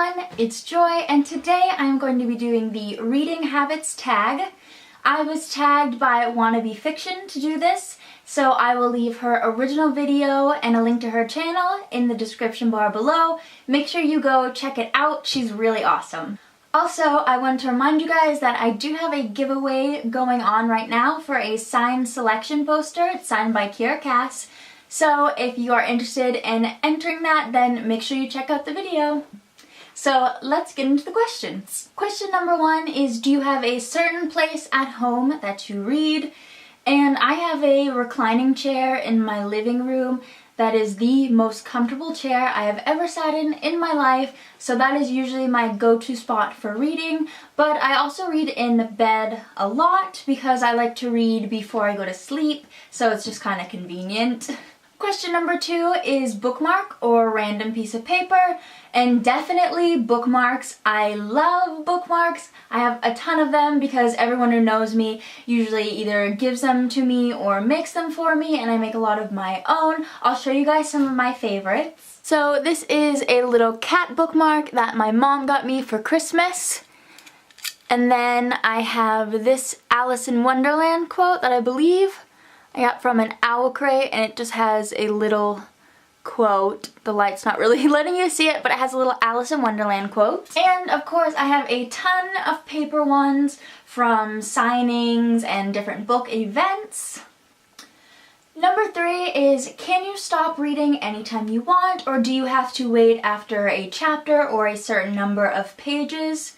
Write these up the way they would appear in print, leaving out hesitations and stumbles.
everyone, it's Joy, and today I'm going to be doing the reading habits tag. I was tagged by Wannabe Fiction to do this, so I will leave her original video and a link to her channel in the description bar below. Make sure you go check it out, she's really awesome. Also, I want to remind you guys that I do have a giveaway going on right now for a signed selection poster. It's signed by Kiera Cass. So if you are interested in entering that, then make sure you check out the video. So let's get into the questions. Question number 1 is, do you have a certain place at home that you read? And I have a reclining chair in my living room that is the most comfortable chair I have ever sat in my life, so that is usually my go-to spot for reading. But I also read in bed a lot because I like to read before I go to sleep, so it's just kind of convenient. Question number 2 is bookmark or random piece of paper, and definitely bookmarks. I love bookmarks. I have a ton of them because everyone who knows me usually either gives them to me or makes them for me, and I make a lot of my own. I'll show you guys some of my favorites. So this is a little cat bookmark that my mom got me for Christmas. And then I have this Alice in Wonderland quote that I believe I got from an owl crate, and it just has a little quote. The light's not really letting you see it, but it has a little Alice in Wonderland quote. And of course I have a ton of paper ones from signings and different book events. Number 3 is, can you stop reading anytime you want, or do you have to wait after a chapter or a certain number of pages?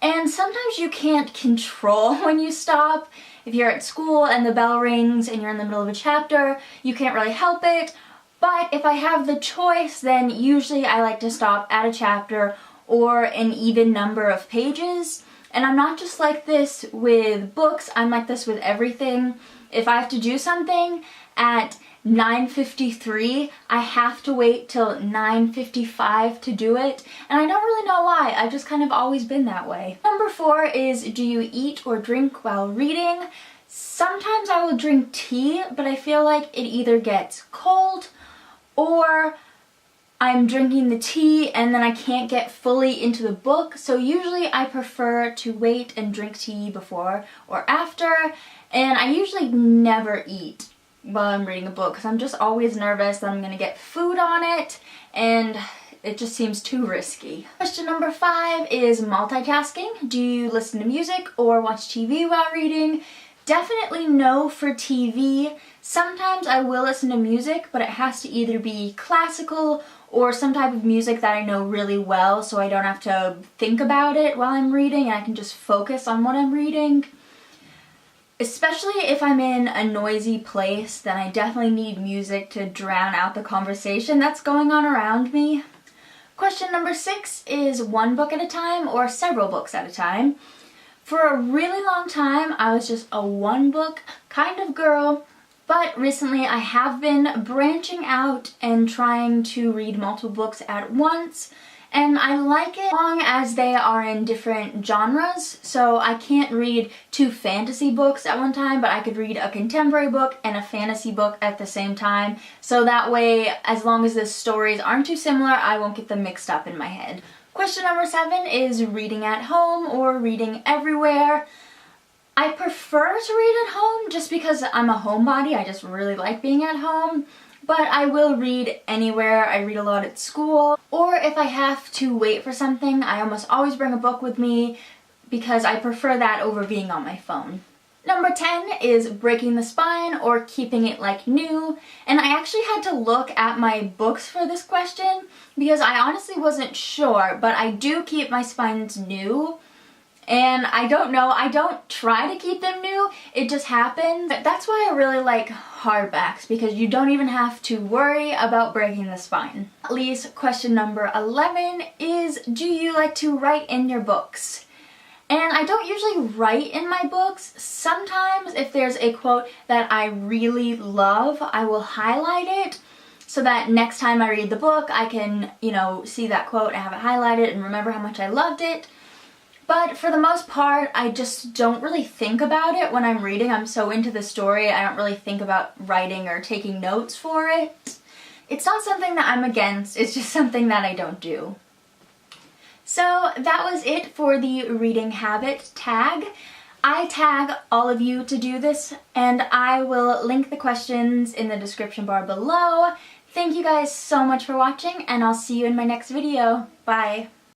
And sometimes you can't control when you stop. If you're at school and the bell rings and you're in the middle of a chapter, you can't really help it. But if I have the choice, then usually I like to stop at a chapter or an even number of pages. And I'm not just like this with books, I'm like this with everything. If I have to do something at 9:53, I have to wait till 9:55 to do it, and I don't really know why. I've just kind of always been that way. Number 4 is, do you eat or drink while reading? Sometimes I will drink tea, but I feel like it either gets cold or I'm drinking the tea and then I can't get fully into the book, so usually I prefer to wait and drink tea before or after, and I usually never eat while I'm reading a book because I'm just always nervous that I'm going to get food on it, and it just seems too risky. Question number 5 is multitasking. Do you listen to music or watch TV while reading? Definitely no for TV. Sometimes I will listen to music, but it has to either be classical or some type of music that I know really well, so I don't have to think about it while I'm reading and I can just focus on what I'm reading. Especially if I'm in a noisy place, then I definitely need music to drown out the conversation that's going on around me. Question number 6 is, one book at a time or several books at a time? For a really long time, I was just a one book kind of girl, but recently I have been branching out and trying to read multiple books at once. And I like it as long as they are in different genres, so I can't read 2 fantasy books at one time, but I could read a contemporary book and a fantasy book at the same time, so that way, as long as the stories aren't too similar, I won't get them mixed up in my head. Question number 7 is reading at home or reading everywhere. I prefer to read at home just because I'm a homebody. I just really like being at home. But I will read anywhere. I read a lot at school. Or if I have to wait for something, I almost always bring a book with me because I prefer that over being on my phone. Number 10 is breaking the spine or keeping it like new. And I actually had to look at my books for this question because I honestly wasn't sure, but I do keep my spines new. And I don't know, I don't try to keep them new, it just happens. That's why I really like hardbacks, because you don't even have to worry about breaking the spine. At least question number 11 is, do you like to write in your books? And I don't usually write in my books. Sometimes if there's a quote that I really love, I will highlight it so that next time I read the book I can, see that quote and have it highlighted and remember how much I loved it. But for the most part, I just don't really think about it when I'm reading. I'm so into the story, I don't really think about writing or taking notes for it. It's not something that I'm against, it's just something that I don't do. So that was it for the reading habit tag. I tag all of you to do this, and I will link the questions in the description bar below. Thank you guys so much for watching, and I'll see you in my next video. Bye!